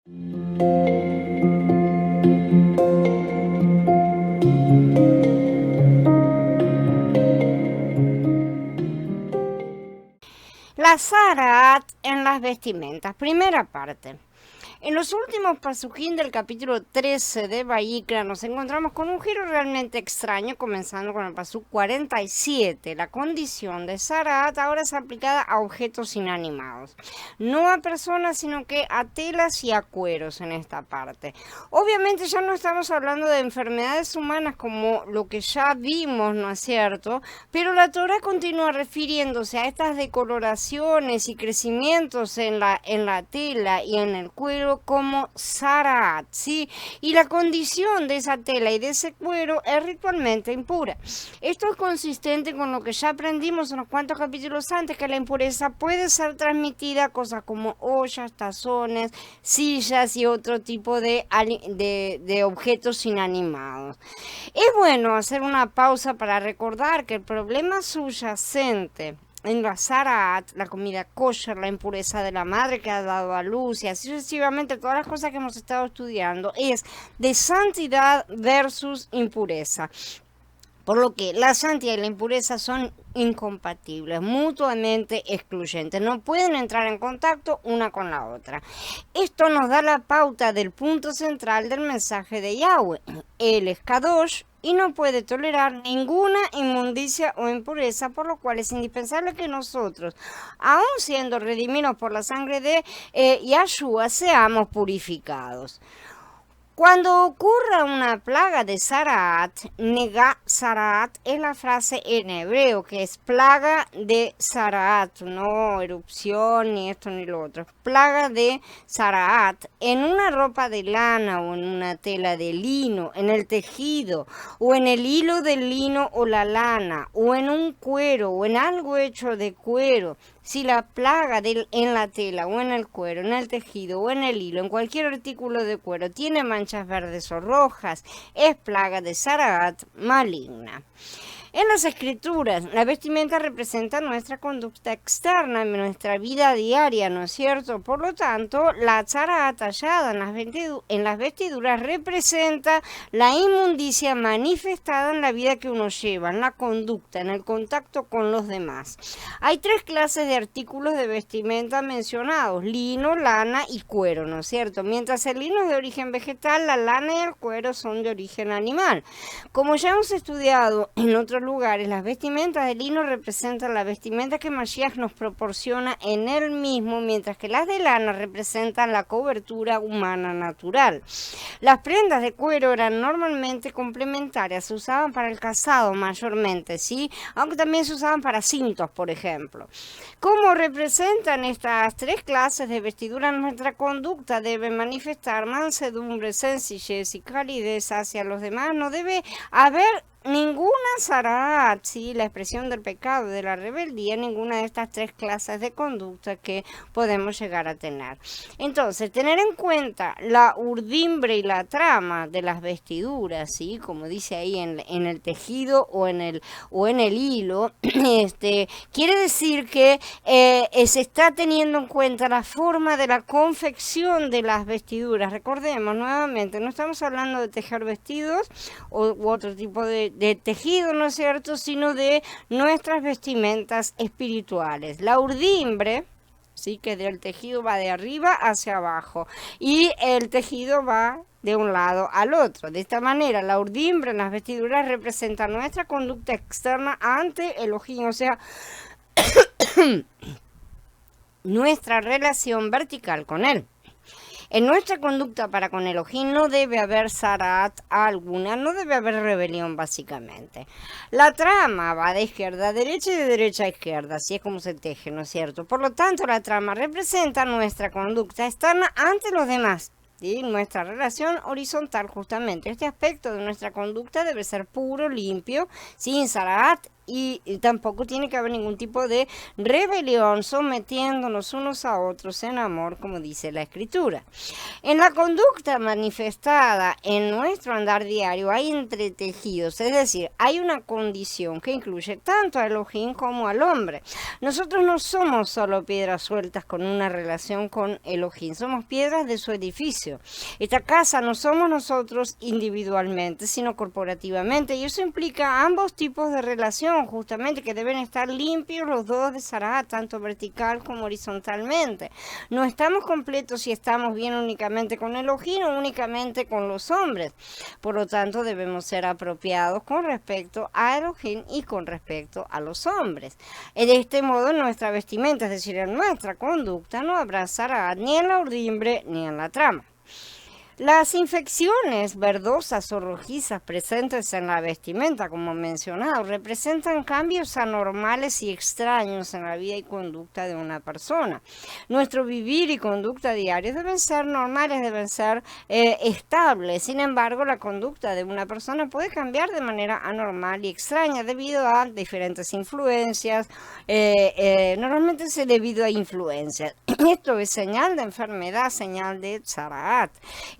La Zaraat en las vestimentas. Primera parte. En los últimos pasujín del capítulo 13 de Vayikra nos encontramos con un giro realmente extraño, comenzando con el pasuk 47. La condición de Zaraat ahora es aplicada a objetos inanimados, no a personas, sino que a telas y a cueros en esta parte. Obviamente ya no estamos hablando de enfermedades humanas como lo que ya vimos, ¿no es cierto? Pero la Torah continúa refiriéndose a estas decoloraciones y crecimientos en la tela y en el cuero como Zaraat, ¿sí? Y la condición de esa tela y de ese cuero es ritualmente impura. Esto es consistente con lo que ya aprendimos unos cuantos capítulos antes, que la impureza puede ser transmitida a cosas como ollas, tazones, sillas y otro tipo de objetos inanimados. Es bueno hacer una pausa para recordar que el problema subyacente en la Zaraat, la comida kosher, la impureza de la madre que ha dado a luz y así sucesivamente, todas las cosas que hemos estado estudiando, es de santidad versus impureza. Por lo que la santidad y la impureza son incompatibles, mutuamente excluyentes, no pueden entrar en contacto una con la otra. Esto nos da la pauta del punto central del mensaje de Yahweh. Él es Kadosh y no puede tolerar ninguna inmundicia o impureza, por lo cual es indispensable que nosotros, aun siendo redimidos por la sangre de Yahshua, seamos purificados. Cuando ocurra una plaga de Zaraat, nega Zaraat es la frase en hebreo, que es plaga de Zaraat, no erupción ni esto ni lo otro. Plaga de Zaraat en una ropa de lana o en una tela de lino, en el tejido o en el hilo del lino o la lana o en un cuero o en algo hecho de cuero. Si la plaga en la tela o en el cuero, en el tejido o en el hilo, en cualquier artículo de cuero, tiene manchas verdes o rojas, es plaga de Zaraat maligna. En las escrituras, la vestimenta representa nuestra conducta externa, nuestra vida diaria, ¿no es cierto? Por lo tanto, la Zaraat tallada en las vestiduras representa la inmundicia manifestada en la vida que uno lleva, en la conducta, en el contacto con los demás. Hay tres clases de artículos de vestimenta mencionados: lino, lana y cuero, ¿no es cierto? Mientras el lino es de origen vegetal, la lana y el cuero son de origen animal. Como ya hemos estudiado en otros lugares, las vestimentas de lino representan la vestimenta que Mashiach nos proporciona en él mismo, mientras que las de lana representan la cobertura humana natural. Las prendas de cuero eran normalmente complementarias, se usaban para el calzado mayormente, ¿sí? Aunque también se usaban para cintos, por ejemplo. ¿Cómo representan estas tres clases de vestidura nuestra conducta? Debe manifestar mansedumbre, sencillez y calidez hacia los demás. No debe haber ninguna Zaraat, ¿sí? La expresión del pecado, de la rebeldía, ninguna de estas tres clases de conducta que podemos llegar a tener. Entonces, tener en cuenta la urdimbre y la trama de las vestiduras, ¿sí? Como dice ahí en el tejido o en el hilo, quiere decir que se está teniendo en cuenta la forma de la confección de las vestiduras. Recordemos nuevamente, no estamos hablando de tejer vestidos u otro tipo de tejido, ¿no es cierto?, sino de nuestras vestimentas espirituales. La urdimbre, sí, que del tejido va de arriba hacia abajo y el tejido va de un lado al otro. De esta manera, la urdimbre en las vestiduras representa nuestra conducta externa ante Elohim, o sea, nuestra relación vertical con él. En nuestra conducta para con Elohim no debe haber Zaraat alguna, no debe haber rebelión básicamente. La trama va de izquierda a derecha y de derecha a izquierda, así es como se teje, ¿no es cierto? Por lo tanto, la trama representa nuestra conducta externa ante los demás. ¿Sí? Nuestra relación horizontal, justamente. Este aspecto de nuestra conducta debe ser puro, limpio, sin Zaraat y tampoco tiene que haber ningún tipo de rebelión sometiéndonos unos a otros en amor, como dice la Escritura. En la conducta manifestada en nuestro andar diario hay entretejidos, es decir, hay una condición que incluye tanto a Elohim como al hombre. Nosotros no somos solo piedras sueltas con una relación con Elohim, somos piedras de su edificio. Esta casa no somos nosotros individualmente, sino corporativamente, y eso implica ambos tipos de relación, justamente, que deben estar limpios los dos de Sarah, tanto vertical como horizontalmente. No estamos completos si estamos bien únicamente con Elohim o únicamente con los hombres. Por lo tanto, debemos ser apropiados con respecto a Elohim y con respecto a los hombres. De este modo, en nuestra vestimenta, es decir, en nuestra conducta, no habrá Sarah ni en la urdimbre ni en la trama. Las infecciones verdosas o rojizas presentes en la vestimenta, como mencionado, representan cambios anormales y extraños en la vida y conducta de una persona. Nuestro vivir y conducta diarios deben ser normales, deben ser estables. Sin embargo, la conducta de una persona puede cambiar de manera anormal y extraña debido a diferentes influencias. Normalmente es debido a influencias. Esto es señal de enfermedad, señal de tzaraat.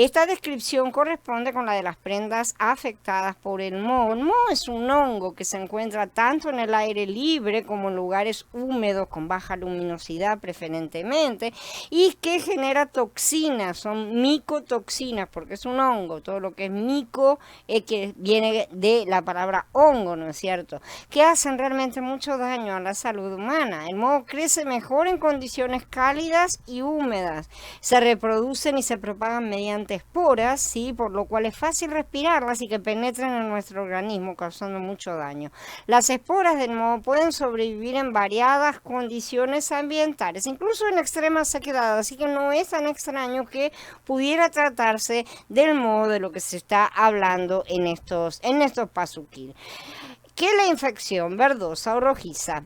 Esta descripción corresponde con la de las prendas afectadas por el moho. El moho es un hongo que se encuentra tanto en el aire libre como en lugares húmedos con baja luminosidad preferentemente y que genera toxinas, son micotoxinas porque es un hongo. Todo lo que es mico que viene de la palabra hongo, ¿no es cierto? Que hacen realmente mucho daño a la salud humana. El moho crece mejor en condiciones cálidas y húmedas. Se reproducen y se propagan mediante esporas, ¿sí? Por lo cual es fácil respirarlas y que penetren en nuestro organismo causando mucho daño. Las esporas del moho pueden sobrevivir en variadas condiciones ambientales, incluso en extrema sequedad, así que no es tan extraño que pudiera tratarse del moho de lo que se está hablando en estos pasuquín. Que la infección verdosa o rojiza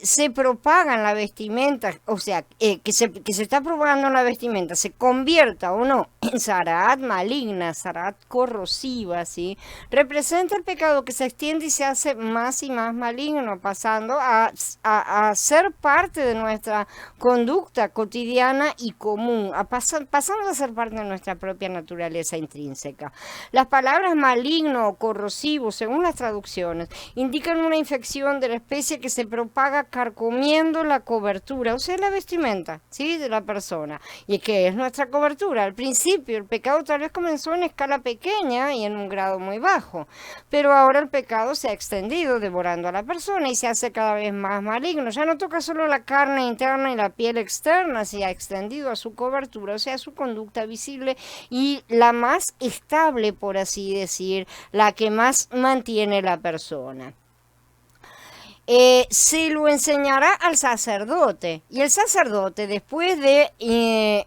se propaga en la vestimenta, o sea, que se está propagando en la vestimenta, se convierta o no en tzaraat maligna, tzaraat corrosiva, ¿sí? Representa el pecado que se extiende y se hace más y más maligno, pasando a ser parte de nuestra conducta cotidiana y común, pasando a ser parte de nuestra propia naturaleza intrínseca. Las palabras maligno o corrosivo, según las traducciones, indican una infección de la especie que se propaga carcomiendo la cobertura, o sea, la vestimenta, ¿sí? De la persona. ¿Y qué es nuestra cobertura? Al principio el pecado tal vez comenzó en escala pequeña y en un grado muy bajo, pero ahora el pecado se ha extendido devorando a la persona y se hace cada vez más maligno. Ya no toca solo la carne interna y la piel externa, se ha extendido a su cobertura, o sea, a su conducta visible y la más estable, por así decir, la que más mantiene la persona. Se lo enseñará al sacerdote y el sacerdote, después de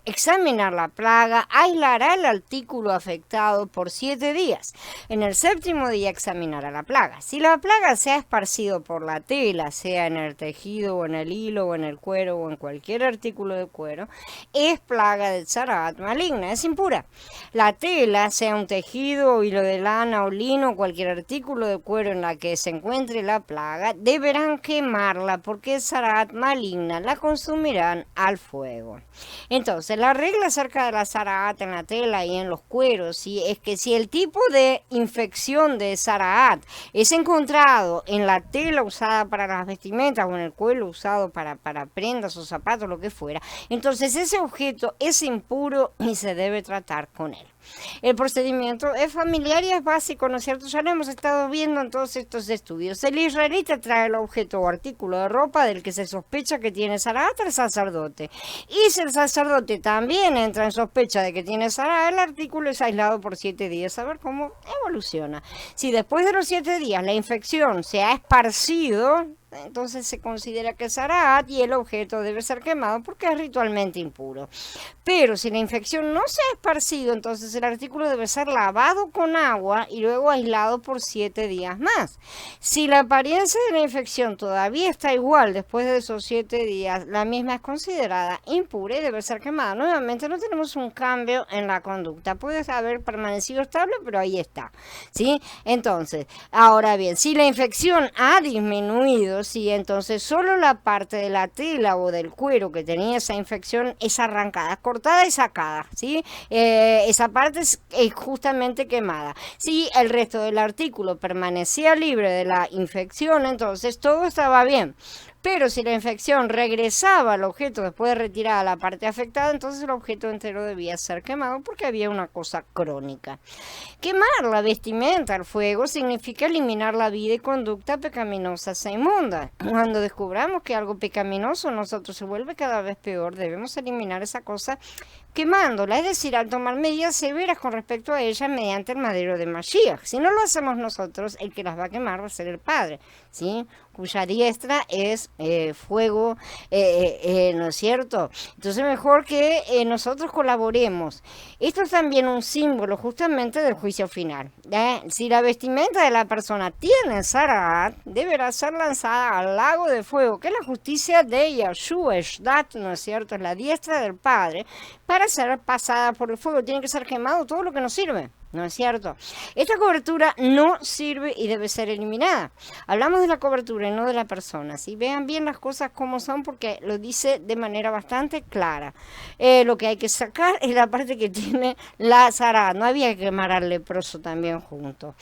examinar la plaga, aislará el artículo afectado por 7 días. En el 7º día examinará la plaga. Si la plaga se ha esparcido por la tela, sea en el tejido o en el hilo o en el cuero o en cualquier artículo de cuero, es plaga de tzaraat maligna, es impura. La tela, sea un tejido o hilo de lana o lino o cualquier artículo de cuero en la que se encuentre la plaga, deberán quemarla porque es tzaraat maligna, la consumirán al fuego. Entonces, la regla acerca de la tzaraat en la tela y en los cueros, ¿sí? Es que si el tipo de infección de tzaraat es encontrado en la tela usada para las vestimentas o en el cuero usado para prendas o zapatos, lo que fuera, entonces ese objeto es impuro y se debe tratar con él. El procedimiento es familiar y es básico, ¿no es cierto? Ya lo hemos estado viendo en todos estos estudios. El israelita trae el objeto o artículo de ropa del que se sospecha que tiene tzaraat al sacerdote. Y si el sacerdote también entra en sospecha de que tiene tzaraat, el artículo es aislado por 7 días. A ver cómo evoluciona. Si después de los 7 días la infección se ha esparcido, entonces se considera que es Zaraat y el objeto debe ser quemado porque es ritualmente impuro. Pero si la infección no se ha esparcido, entonces el artículo debe ser lavado con agua y luego aislado por 7 días más. Si la apariencia de la infección todavía está igual después de esos 7 días, la misma es considerada impura y debe ser quemada. Nuevamente no tenemos un cambio en la conducta. Puede haber permanecido estable, pero ahí está. ¿Sí? Entonces, ahora bien, si la infección ha disminuido, sí, entonces solo la parte de la tela o del cuero que tenía esa infección es arrancada, cortada y sacada, ¿sí? Esa parte es justamente quemada. Si el resto del artículo permanecía libre de la infección, entonces todo estaba bien. Pero si la infección regresaba al objeto después de retirada la parte afectada, entonces el objeto entero debía ser quemado porque había una cosa crónica. Quemar la vestimenta al fuego significa eliminar la vida y conducta pecaminosas e inmundas. Cuando descubramos que algo pecaminoso en nosotros se vuelve cada vez peor, debemos eliminar esa cosa quemándola, es decir, al tomar medidas severas con respecto a ella mediante el madero de Mashiach. Si no lo hacemos nosotros, el que las va a quemar va a ser el Padre, ¿sí? Cuya diestra es fuego, ¿no es cierto? Entonces mejor que nosotros colaboremos. Esto es también un símbolo justamente del juicio final. Si la vestimenta de la persona tiene Zaraat, deberá ser lanzada al lago de fuego, que es la justicia de Yahshua, ¿no es cierto? Es la diestra del Padre, para ser pasada por el fuego. Tiene que ser quemado todo lo que nos sirve. ¿No es cierto? Esta cobertura no sirve y debe ser eliminada. Hablamos de la cobertura y no de la persona. ¿Sí? Vean bien las cosas como son porque lo dice de manera bastante clara. Lo que hay que sacar es la parte que tiene la Zaraat. No había que quemar al leproso también junto.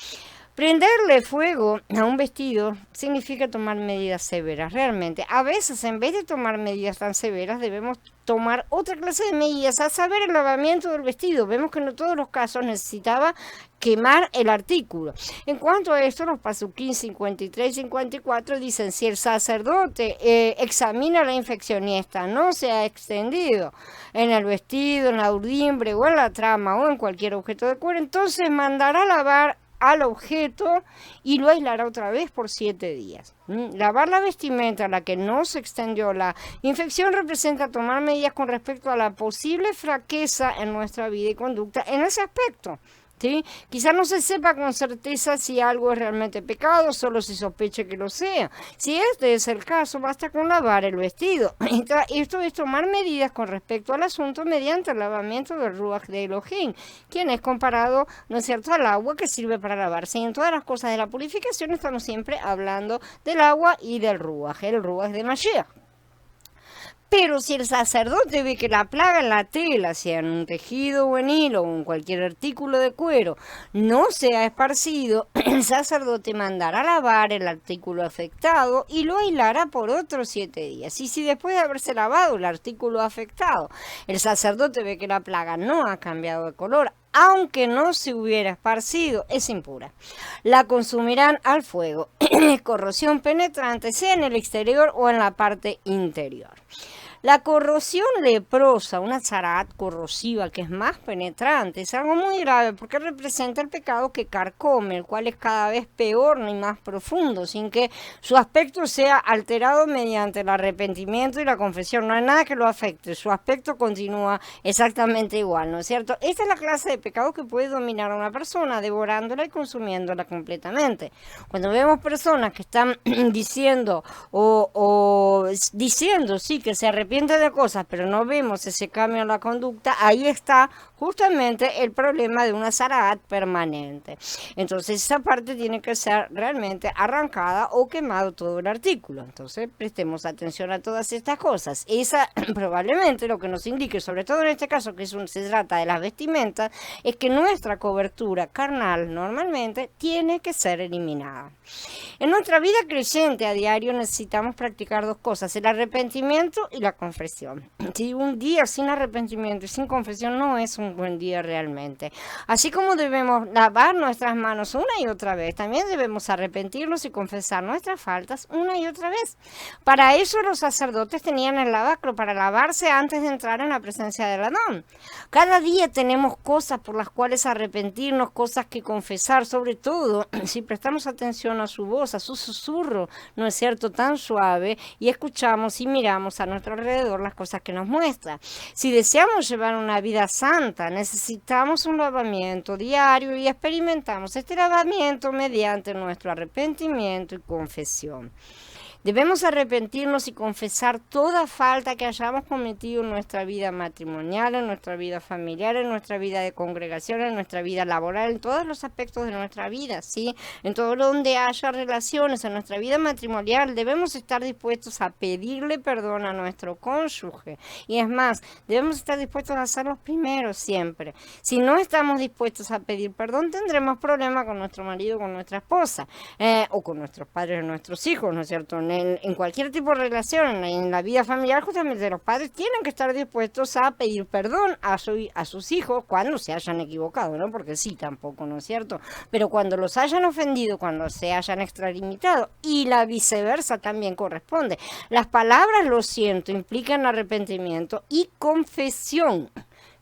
Prenderle fuego a un vestido significa tomar medidas severas, realmente. A veces, en vez de tomar medidas tan severas, debemos tomar otra clase de medidas, a saber, el lavamiento del vestido. Vemos que en todos los casos necesitaba quemar el artículo. En cuanto a esto, los Pasuquín 53 y 54 dicen: si el sacerdote examina la infección y esta no se ha extendido en el vestido, en la urdimbre o en la trama o en cualquier objeto de cuero, entonces mandará lavar al objeto y lo aislará otra vez por 7 días. Lavar la vestimenta a la que no se extendió la infección representa tomar medidas con respecto a la posible fraqueza en nuestra vida y conducta en ese aspecto. ¿Sí? Quizás no se sepa con certeza si algo es realmente pecado, solo se sospeche que lo sea. Si este es el caso, basta con lavar el vestido. Esto es tomar medidas con respecto al asunto mediante el lavamiento del Ruach de Elohim, quien es comparado, ¿no es cierto?, al agua que sirve para lavarse. Y en todas las cosas de la purificación estamos siempre hablando del agua y del Ruach, el Ruach de Mashiach. Pero si el sacerdote ve que la plaga en la tela, sea en un tejido o en hilo o en cualquier artículo de cuero, no se ha esparcido, el sacerdote mandará lavar el artículo afectado y lo aislará por otros 7 días. Y si después de haberse lavado el artículo afectado, el sacerdote ve que la plaga no ha cambiado de color, aunque no se hubiera esparcido, es impura. La consumirán al fuego. Corrosión penetrante, sea en el exterior o en la parte interior. La corrosión leprosa, una Zaraat corrosiva que es más penetrante, es algo muy grave porque representa el pecado que carcome, el cual es cada vez peor y más profundo, sin que su aspecto sea alterado mediante el arrepentimiento y la confesión. No hay nada que lo afecte, su aspecto continúa exactamente igual, ¿no es cierto? Esta es la clase de pecado que puede dominar a una persona, devorándola y consumiéndola completamente. Cuando vemos personas que están diciendo diciendo sí que se arrepienten de cosas, pero no vemos ese cambio en la conducta, ahí está justamente el problema de una Zaraat permanente. Entonces esa parte tiene que ser realmente arrancada o quemado todo el artículo. Entonces prestemos atención a todas estas cosas. Esa probablemente lo que nos indique, sobre todo en este caso que se trata de las vestimentas, es que nuestra cobertura carnal normalmente tiene que ser eliminada. En nuestra vida creyente a diario necesitamos practicar 2 cosas: el arrepentimiento y la confesión. Si un día sin arrepentimiento y sin confesión no es un un buen día realmente. Así como debemos lavar nuestras manos una y otra vez, también debemos arrepentirnos y confesar nuestras faltas una y otra vez. Para eso los sacerdotes tenían el lavacro, para lavarse antes de entrar en la presencia del Adón. Cada día tenemos cosas por las cuales arrepentirnos, cosas que confesar, sobre todo si prestamos atención a su voz, a su susurro, ¿no es cierto?, tan suave, y escuchamos y miramos a nuestro alrededor las cosas que nos muestra. Si deseamos llevar una vida santa, necesitamos un lavamiento diario y experimentamos este lavamiento mediante nuestro arrepentimiento y confesión. Debemos arrepentirnos y confesar toda falta que hayamos cometido en nuestra vida matrimonial, en nuestra vida familiar, en nuestra vida de congregación, en nuestra vida laboral, en todos los aspectos de nuestra vida, ¿sí? En todo donde haya relaciones, en nuestra vida matrimonial, debemos estar dispuestos a pedirle perdón a nuestro cónyuge. Y es más, debemos estar dispuestos a ser los primeros siempre. Si no estamos dispuestos a pedir perdón, tendremos problemas con nuestro marido, con nuestra esposa, o con nuestros padres, nuestros hijos, ¿no es cierto? En cualquier tipo de relación, en la vida familiar, justamente los padres tienen que estar dispuestos a pedir perdón a sus hijos cuando se hayan equivocado, ¿no? Porque sí, tampoco, ¿no es cierto? Pero cuando los hayan ofendido, cuando se hayan extralimitado, y la viceversa también corresponde. Las palabras "lo siento" implican arrepentimiento y confesión.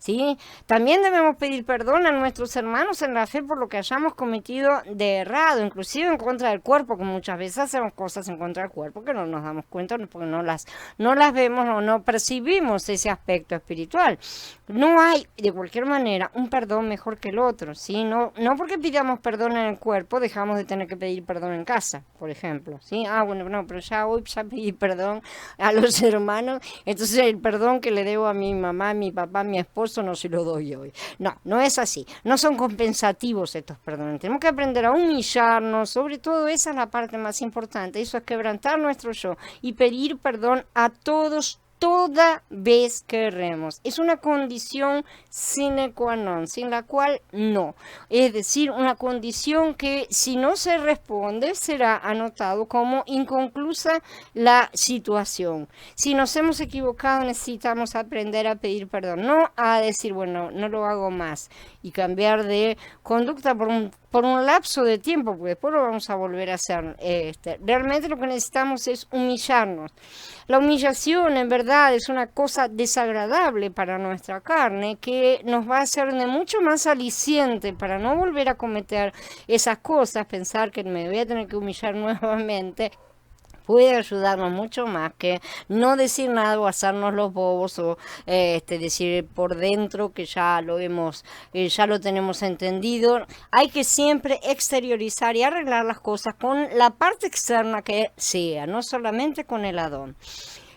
¿Sí? También debemos pedir perdón a nuestros hermanos en la fe por lo que hayamos cometido de errado, inclusive en contra del cuerpo, que muchas veces hacemos cosas en contra del cuerpo que no nos damos cuenta porque no las vemos o no percibimos ese aspecto espiritual. No hay, de cualquier manera, un perdón mejor que el otro, ¿sí? No porque pidamos perdón en el cuerpo, dejamos de tener que pedir perdón en casa, por ejemplo, ¿sí? Bueno, no, pero hoy ya pedí perdón a los hermanos, entonces el perdón que le debo a mi mamá, a mi papá, a mi esposo, no se lo doy hoy. No es así. No son compensativos estos perdones. Tenemos que aprender a humillarnos, sobre todo esa es la parte más importante. Eso es quebrantar nuestro yo y pedir perdón a todos toda vez que erremos. Es una condición sine qua non, sin la cual no. Es decir, una condición que si no se responde será anotado como inconclusa la situación. Si nos hemos equivocado necesitamos aprender a pedir perdón, no a decir, bueno, no lo hago más y cambiar de conducta por un lapso de tiempo, porque después lo vamos a volver a hacer. Realmente lo que necesitamos es humillarnos. La humillación, en verdad, es una cosa desagradable para nuestra carne que nos va a hacer de mucho más aliciente para no volver a cometer esas cosas, pensar que me voy a tener que humillar nuevamente. Puede ayudarnos mucho más que no decir nada o hacernos los bobos o decir por dentro que ya lo tenemos entendido. Hay que siempre exteriorizar y arreglar las cosas con la parte externa que sea, no solamente con el Adón.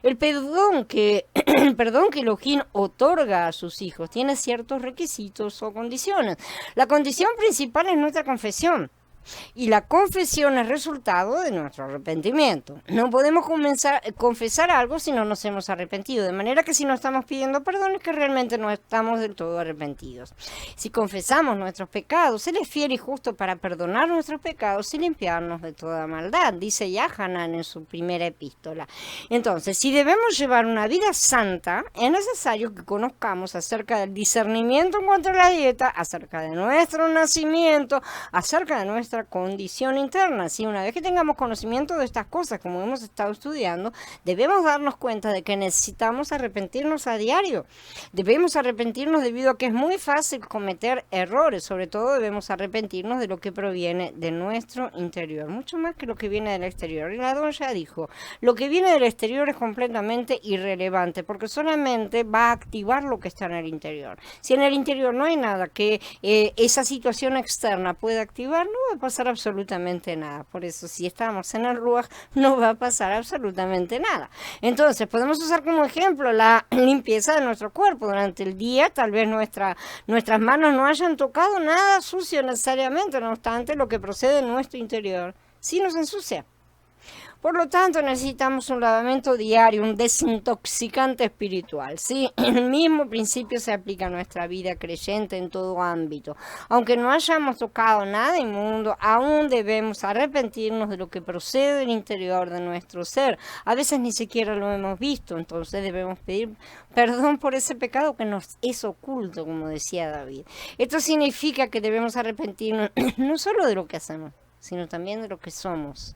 El perdón que Elohim otorga a sus hijos tiene ciertos requisitos o condiciones. La condición principal es nuestra confesión. Y la confesión es resultado de nuestro arrepentimiento. No podemos confesar algo si no nos hemos arrepentido, de manera que si no estamos pidiendo perdón es que realmente no estamos del todo arrepentidos. Si confesamos nuestros pecados, Él es fiel y justo para perdonar nuestros pecados y limpiarnos de toda maldad, dice Yahanan en su primera epístola. Entonces, si debemos llevar una vida santa, es necesario que conozcamos acerca del discernimiento en cuanto a la dieta, acerca de nuestro nacimiento, acerca de nuestra condición interna. Si una vez que tengamos conocimiento de estas cosas, como hemos estado estudiando, debemos darnos cuenta de que necesitamos arrepentirnos a diario. Debemos arrepentirnos debido a que es muy fácil cometer errores. Sobre todo debemos arrepentirnos de lo que proviene de nuestro interior, mucho más que lo que viene del exterior. Y la Adón ya dijo, lo que viene del exterior es completamente irrelevante, porque solamente va a activar lo que está en el interior. Si en el interior no hay nada que esa situación externa pueda activar, no va a pasar absolutamente nada. Por eso, si estamos en el Ruach, no va a pasar absolutamente nada. Entonces, podemos usar como ejemplo la limpieza de nuestro cuerpo. Durante el día, tal vez nuestras manos no hayan tocado nada sucio necesariamente, no obstante, lo que procede de nuestro interior sí nos ensucia. Por lo tanto, necesitamos un lavamiento diario, un desintoxicante espiritual, ¿sí? El mismo principio se aplica a nuestra vida creyente en todo ámbito. Aunque no hayamos tocado nada inmundo, aún debemos arrepentirnos de lo que procede del interior de nuestro ser. A veces ni siquiera lo hemos visto, entonces debemos pedir perdón por ese pecado que nos es oculto, como decía David. Esto significa que debemos arrepentirnos no solo de lo que hacemos, sino también de lo que somos.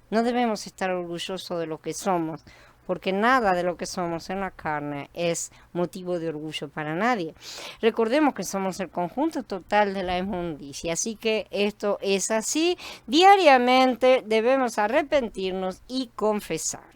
No debemos estar orgullosos de lo que somos, porque nada de lo que somos en la carne es motivo de orgullo para nadie. Recordemos que somos el conjunto total de la inmundicia, así que esto es así. Diariamente debemos arrepentirnos y confesar.